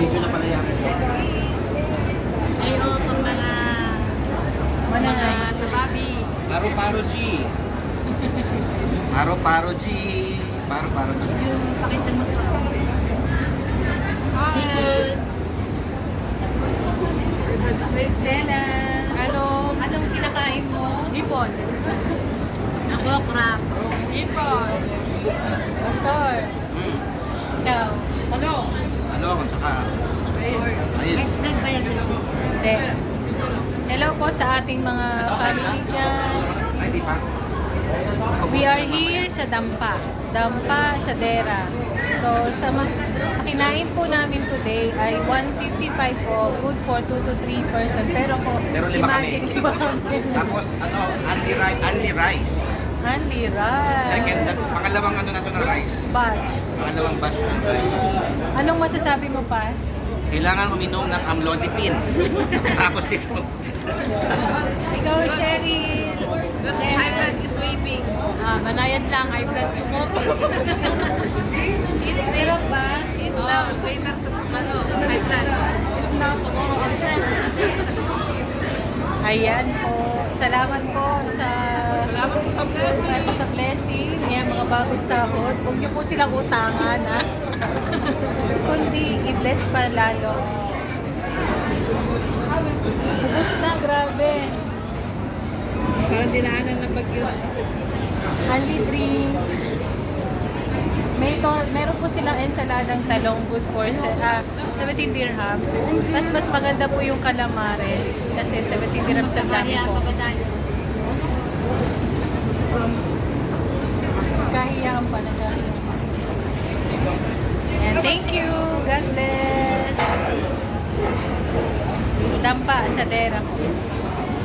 Video na pala yan. Ay, o, pang mga tababi. Paro-paro G. Paro-paro G. Paro-paro G. Yung pakitan mo sa seafoods. Bella, Hello. anong kinakain mo? Hipon. Ako, crab. Hipon. Pastor. Ikaw. Ano? Ano kung saka? Ayun. Nagbayad sila. Hindi. Hello po sa ating mga family dyan. Ay, di pa. We are here sa Dampa. Dampa sa Dera. So, sa kinain po namin today ay 155 po. Good for 2 to 3 person. Pero po, Pero lima imagine kami. lima kami. Tapos, only rice. Only rice. Second, pangalawang ano na to na rice. Batch. Pangalawang batch ng rice. Anong masasabi mo, Pas? Kailangan uminom ng amlodipine. Tapos ito. Ikaw, Sherry. High blood is waving. Banayad lang, high blood sumoto. Sarap ba? Eat now, later to, high blood. Eat now, tomorrow absent. Ayan po. Salamat po sa Salamat po sa blessing. Yan, mga bagong sahod. Huwag niyo po silang utangan, ha? Kundi i-bless pa lalo. Ubus na, grabe. Parang dinaanan ng bagyo. Only drinks. Meron po silang ensaladang talong good for 17 dirhams. Mas maganda po yung calamares kasi 17 dirhams ang dami po. Kahiyaan pa na dahil. And thank you. God bless. Dampa sa Dera po.